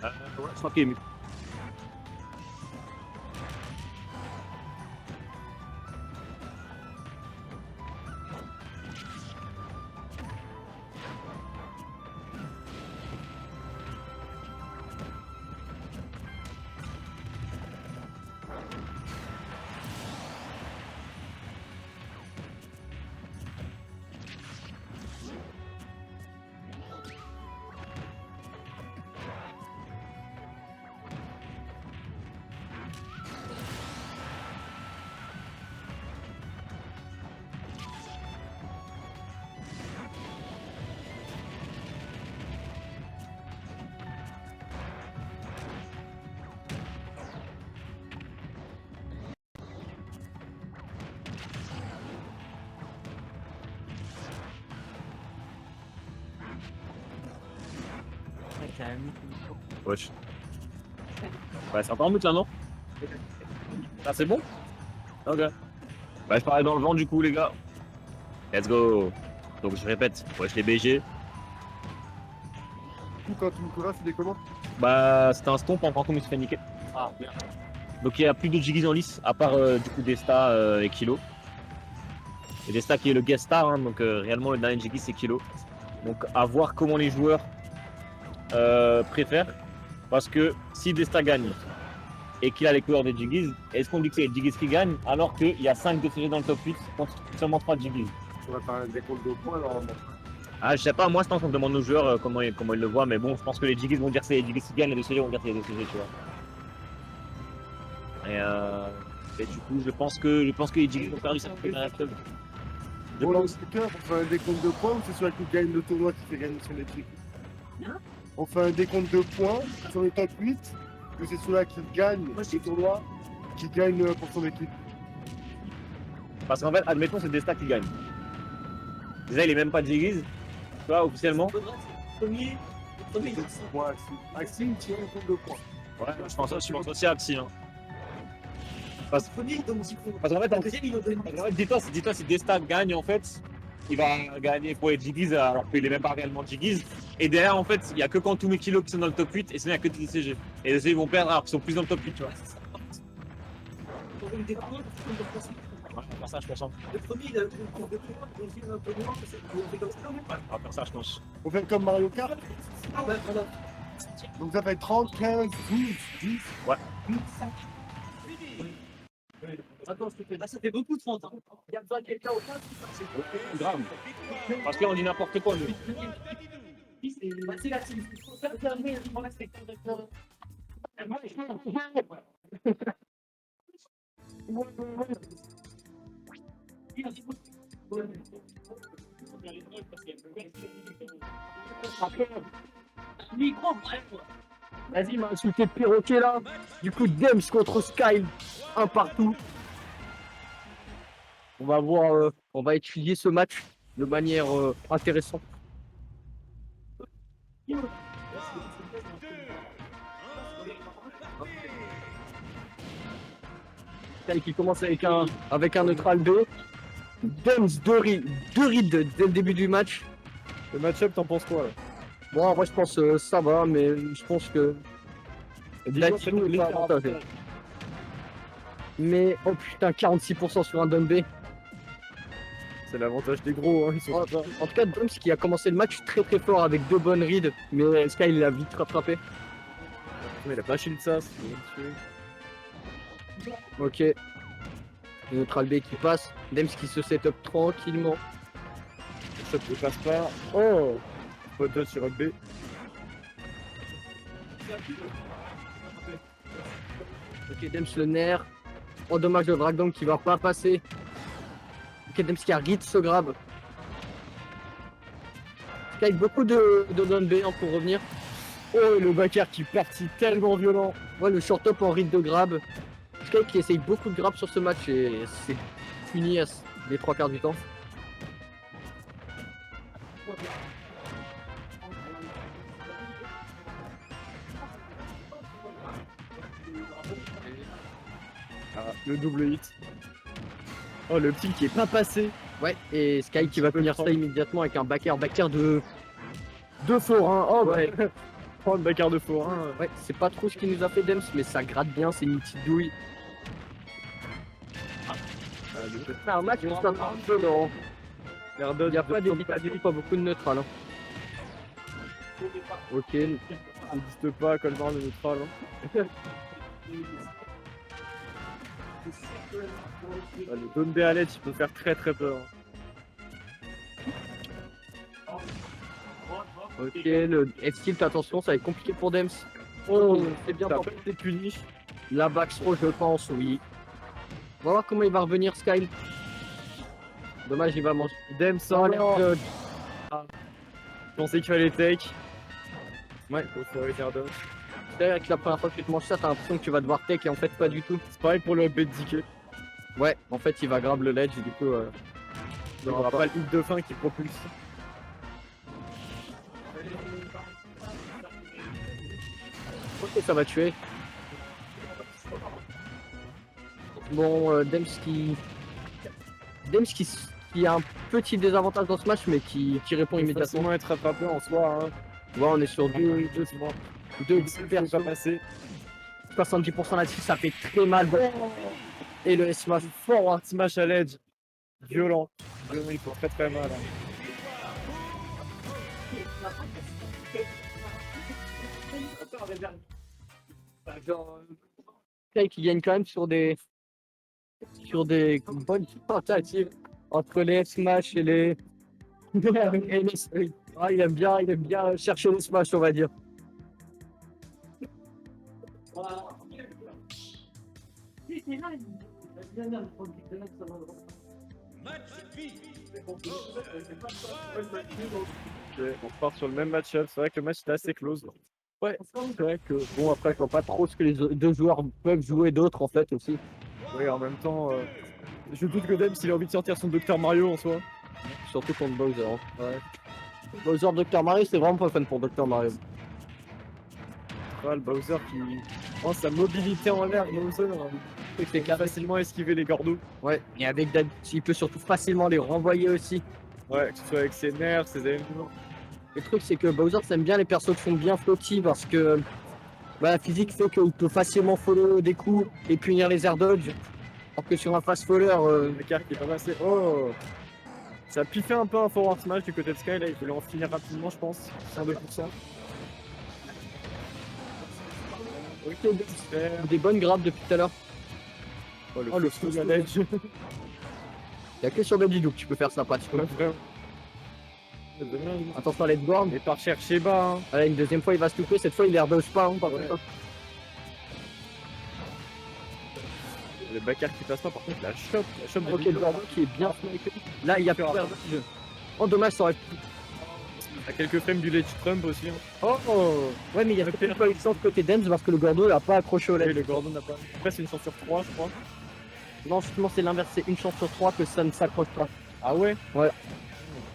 Ouais, je crois qu'il est mieux. Wesh. Ouais, c'est encore en mute là, non? Ah, c'est bon? Ok. Bah, je parlais dans le vent du coup, les gars. Let's go. Donc, je répète, wesh les BG. Du coup, quand tu me couras, tu des comment? Bah, c'était un stomp en fantôme, il se fait niquer. Ah, merde. Donc, il n'y a plus de Jiggies en lice, à part du coup Desta et Kilo. Et Desta qui est le guest star, hein, donc réellement le dernier Jiggy c'est Kilo. Donc, à voir comment les joueurs préfèrent. Parce que si Desta gagne et qu'il a les couleurs des Jiggies, est-ce qu'on dit que c'est les Jiggies qui gagnent alors qu'il y a 5 DCG dans le top 8 contre seulement 3 Jiggies? On va faire un décompte de points normalement. Ah, je sais pas, moi je pense qu'on demande aux joueurs comment ils le voient, mais bon, je pense que les Jiggies vont dire que c'est les Jiggies qui gagnent, les DCG vont dire que c'est les DCG, tu vois. Et du coup, je pense que les Jiggies ont perdu cette première active. Bon, dans ce cas, on fait un décompte de points ou c'est celui qui gagne le tournoi qui fait gagner son équipe? On fait un décompte de points sur le top 8 ou c'est celui-là qui gagne le tournoi qui gagne pour son équipe? Parce qu'en fait, admettons, c'est Desta qui gagne. Déjà, il est même pas Jiggies, tu vois, officiellement. Premier. Ouais, Axime tient un compte de points. Ouais, je pense aussi à Axi. Hein. Parce qu'en fait, dis-toi, si Desta gagne, en fait, il va gagner pour les Jiggies alors qu'il n'est même pas réellement Jiggies. Et derrière, en fait, il n'y a que Quantum et Kilo qui sont dans le top 8 et sinon, il n'y a que DCG. Et les DCG vont perdre alors qu'ils sont plus dans le top 8, tu vois. Ouais, on va faire ça, je pense. Le premier, il a fait un peu moins, on fait comme ça. On va faire ça, je pense. On fait comme Mario Kart. Ouais, voilà. Donc ça fait 30, 15, 12, 10. Ouais. 8, 5. Attends, je te fais. Là, ça fait beaucoup de 30 ans. Il y a besoin de quelqu'un au cas, c'est Grave. Parce qu'on dit n'importe quoi, nous. C'est la team. Il faut faire fermer le respectant de Vas-y, il m'a insulté de perroquet là. Du coup, Dems contre Sky, un partout. On va voir, on va étudier ce match de manière intéressante. Sky qui commence avec un neutral 2. Dems, deux rides dès le début du match. Le match-up, t'en penses quoi là? Bon, en vrai, je pense ça va, mais je pense que Latino est pas avantagé. Mais oh putain, 46% sur un Dumb. C'est l'avantage des gros, hein, ils sont En tout cas, Dumb qui a commencé le match très très fort avec 2 bonnes rides, mais Sky il l'a vite rattrapé. Mais il a pas shield ça, Ok. Le neutral B qui passe. Dems qui se set up tranquillement. ça ne passe pas. Oh, photo sur B. Ok, Dems le nerf. Oh, dommage le Dragdong qui va pas passer. Ok, Dems qui a read ce grab. Sky avec beaucoup de down B hein, pour revenir. Oh, le backer qui est parti tellement violent. Ouais, le short up en read de grab. Sky qui essaye beaucoup de grab sur ce match et c'est fini les 3 quarts du temps. Ah, le double hit. Oh, le petit qui est pas passé. Ouais, et Sky qui va finir ça immédiatement avec un backer de forain. Oh ouais. Oh, le backer de forain. Ouais, c'est pas trop ce qui nous a fait Dems, mais ça gratte bien, c'est une petite douille. C'est un match qui un peu lent. Il n'y a pas d'évitation, pas beaucoup de neutral. Hein. Ok. Ça n'existe pas, Colmar le neutral. Hein. Ah, le Don Béalet, il peut faire très très peur. Ok, le F-tilt, attention, ça va être compliqué pour Dems. Oh, c'est bien T'as pour pas été puni. la backthrow, je pense, oui. On va voir comment il va revenir, Sky. Dommage, il va manger. Dem Oh, sans les l'air. dodge. Je pensais qu'il fallait take. Ouais, faut faire les dodge. C'est vrai que la première fois que tu te manges ça, t'as l'impression que tu vas devoir tech et en fait pas du tout. C'est pareil pour le upbeat DK. Ouais, en fait il va grab le ledge et du coup Il n'y aura pas le hit de fin qui propulse. ok, ça va tuer. Bon, Dems qui a un petit désavantage dans ce match mais qui répond immédiatement. Facilement être rattrapé en soi. Hein. Ouais, on est sur deux Super pas passé. 70% là-dessus, ça fait très mal. Et le S-Smash. Forward smash à l'edge. Violent. Vraiment, il faut très très mal. Hein. Qui gagne quand même sur des bonnes tentatives entre les smash et les ah, il aime bien chercher les smash, on va dire. Ok, on repart sur le même match-up. C'est vrai que le match était assez close. Ouais, c'est vrai que bon après je vois pas trop ce que les deux joueurs peuvent jouer d'autres en fait aussi. Oui, en même temps, je doute que Dem s'il a envie de sortir son Dr Mario en soi. Surtout contre Bowser. Hein. Ouais. Bowser Dr Mario c'est vraiment pas fun pour Dr Mario. Ouais, le Bowser qui. Oh, sa mobilité en l'air, Bowser. Il peut facilement esquiver les gordos. Ouais, et avec Dad, il peut surtout facilement les renvoyer aussi. Ouais, que ce soit avec ses nerfs, ses éléments. Le truc c'est que Bowser aime bien les persos qui sont bien flotti parce que bah, la physique fait qu'il peut facilement follow des coups et punir les air dodge. Alors que sur un fast faller, Le car qui est pas passé. Oh! Ça a piffé un peu un forward smash du côté de Sky, là il voulait en finir rapidement, je pense. 102%. des bonnes grappes depuis tout à l'heure. Oh, le fou à l'edge. Il y a que sur Baby Dook que tu peux faire ça, pas tu peux. Attention à l'Edgorn. Et par chercher bas. Hein. Allez, une deuxième fois il va se louper, cette fois il air dodge pas. Hein, par contre. Le backer qui passe pas, par contre, la chope Ok, le Gordon qui est bien snipé. Là, il y a plus air dodge. Oh, dommage, ça aurait pu. à quelques frames du ledge Trump aussi. Hein. Oh, ouais, mais il y a peut-être pas eu de chance côté Dems parce que le Gordon n'a pas accroché au Oui, ledge. le Gordon n'a pas. Après, c'est une chance sur 3, je crois. Non, justement, c'est l'inverse, c'est une chance sur 3 que ça ne s'accroche pas. Ah ouais?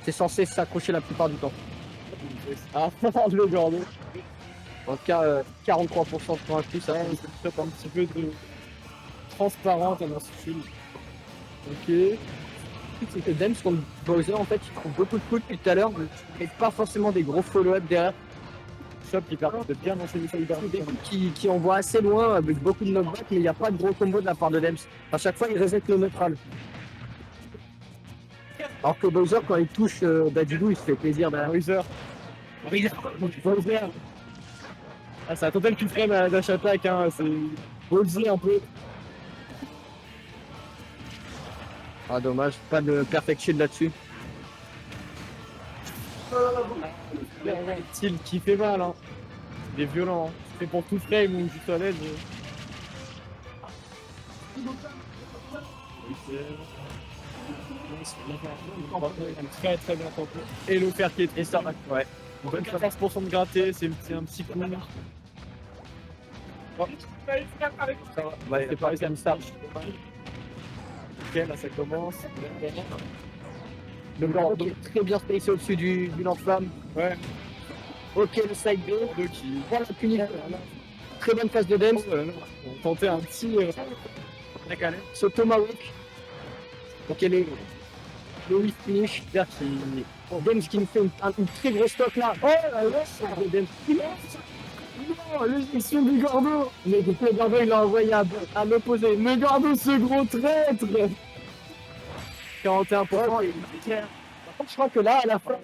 C'est censé s'accrocher la plupart du temps. Ah, le Gordon. En tout cas, 43% pour un coup, ça. C'est un petit peu de transparente dans ce film. Ok. C'est que Dems contre Bowser, en fait, il trouve beaucoup de coups depuis tout à l'heure, mais pas forcément des gros follow-up derrière. Shop qui permet de bien enchaîner ça. Des coups qui envoient assez loin avec beaucoup de knockback, mais il n'y a pas de gros combo de la part de Dems. À chaque fois, il reset le neutral. Alors que Bowser, quand il touche Badidou, il se fait plaisir derrière. Bowser. Bowser. Ah, c'est un total kill frame à dash attack, hein. C'est ballsy un peu. Ah, dommage, pas de perfect shield là-dessus. Style qui fait mal, hein. Il est violent, hein. C'est pour tout frame ou juste à l'aide. Très très bien tenté. Et le fer qui est très ça. Ouais. 14% de gratté, c'est un petit coup. Oh. Ça va. Ouais, C'est pareil, ça me charge. Ok, là ça commence. Le Gordon qui est très bien spacé au-dessus du lance-flamme. Ouais. Ok, le side B. Deux qui. Voilà la punition. Très bonne phase de Dems. On tentait un petit. ce Tomahawk. Ok, le whiff finish. Dems qui nous fait une très grosse stock là. Oh là là, Dems. Non, l'éjection du Gordo. Mais du coup, le Gordo il l'a envoyé à l'opposé. Mais Gordo, ce gros traître. 41%. Par contre, je crois que là, à la fin,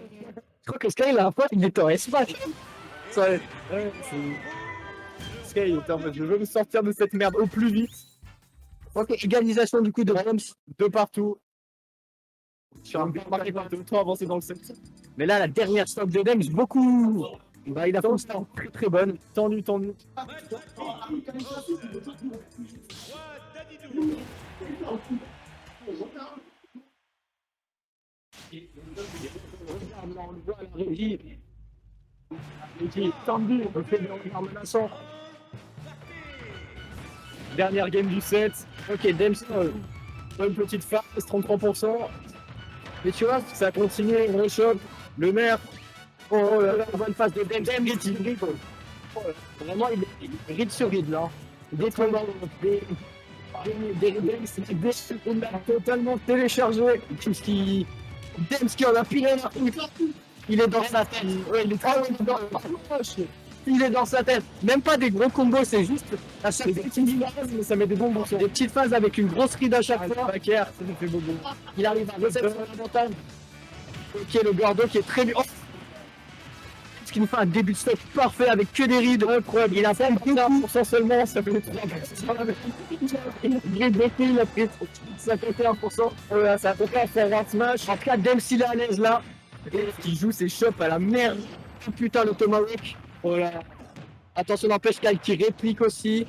je crois que Sky, à la fin, il est en espace. Ça, Ouais, Sky il était en mode je veux me sortir de cette merde au plus vite. ok, égalisation du coup de Dems. De partout. Sur un Bien marqué par deux, trop avancé dans le set. Mais là, la dernière stock de Dems, beaucoup. Bah, il a fait une start très très bonne. Tendu. On le voit à la régie. Régie tendu, on fait des regards menaçants. Dernière game du set. Ok, Dems, Une petite phase, 33%. mais tu vois, Ça continue, on rechoppe. Le maire. oh là là, bonne phase de Dems. Il ride. Vraiment, il ride sur ride là. Des tombants, des il a totalement téléchargé. Dems qui en a pilé là. Il est dans sa tête. Ouais, il est dans sa tête. Même pas des gros combos, c'est juste à chaque Des petites phases, mais ça met des bons morceaux. des petites phases avec une grosse ride à chaque fois. Backer, ça nous fait bobo. Il arrive à reset sur la montagne. Ok, le Gordo qui est très bien. Oh, ce qui nous fait un début de stock parfait avec que des rides. Incroyable. Il a fait 1% seulement, ça fait 3%. Il a beaucoup, il a pris 51%. Voilà, ça a fait à faire un smash. En cas Dems, il est à l'aise là. Qui joue ses chops à la merde. Oh putain, le Tomahawk. Oh là. Attention, n'empêche Kyle qui réplique aussi.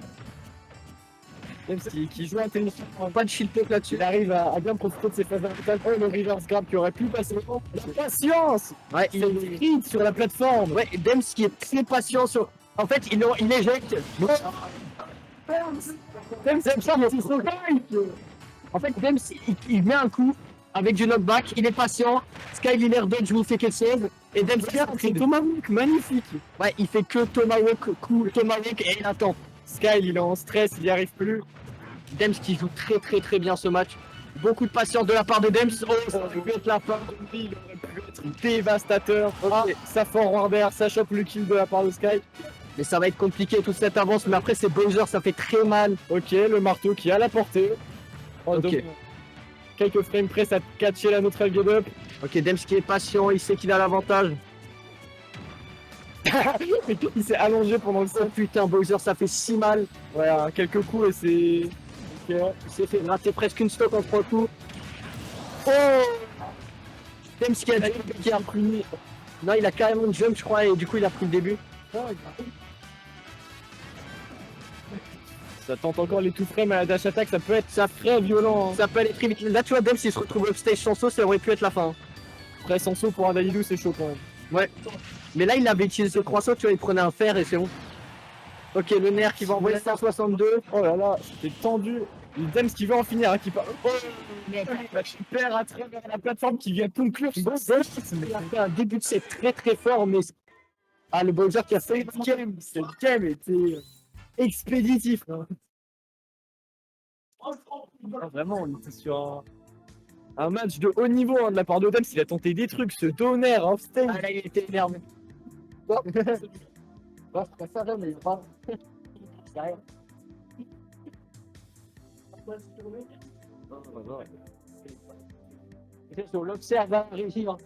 Même qui joue intelligent. Pas de shield poke là-dessus. Il arrive à bien profiter de ses phases d'arbitrage. Oh, le reverse grab qui aurait pu passer. La patience. Ouais, il Il est. ride sur la plateforme. Ouais, Dems qui est très patient sur. En fait, il éjecte. Dems, c'est son Kyle. En fait, Dems, il met un coup avec du knockback, il est patient. Sky, il est dodge, vous fait quelque chose. Et Dems, C'est Tomahawk, magnifique. ouais, il fait que Tomahawk, coup, Tomahawk et il attend. Sky, il est en stress, il n'y arrive plus. Dems qui joue très bien ce match. Beaucoup de patience de la part de Dems. Oh, ça aurait pu être la fin. Il aurait pu être dévastateur. Ah, ça forwarder, ça chope le kill de la part de Sky. Mais ça va être compliqué toute cette avance. Mais après, c'est Bowser, ça fait très mal. Ok, le marteau qui est à la portée. Oh, Ok. donc, quelques frames près, ça catché la neutral get up. Ok, Dems qui est patient, il sait qu'il a l'avantage. Il s'est allongé pendant le Oh set. putain, Bowser, ça fait si mal. Voilà, quelques coups et c'est. Ok. Il s'est fait rater presque une stock en 3 coups. Oh, Dems qui a pris. Non, il a carrément jump, je crois, et du coup, il a pris le début. Ça tente encore les tout frames à la dash attack, ça peut être ça très violent. Hein. Ça peut aller très vite. Là, tu vois, Dems, il se retrouve upstage sans saut, ça aurait pu être la fin. Après, sans saut pour un Dalidou, c'est chaud quand même. Ouais. Mais là, il avait utilisé ce croissant, tu vois, il prenait un fer et c'est bon. Ok, le nerf qui va envoyer 162. Oh là là, c'était tendu. Il Dems qui veut en finir, hein, qui part. Oh, il perd à travers la plateforme qui vient conclure son set. Il a fait un début de set très fort, mais. Ah, le Bowser qui a fait. Cette game était expéditif. Hein. Ah, vraiment, on était sur un match de haut niveau hein, de la part de Dems. Il a tenté des trucs, ce donner off stage. Ah, là, il était énervé. Bon, bon je préfère, mais pas. C'est rien. On l'observe à la régie. Hein.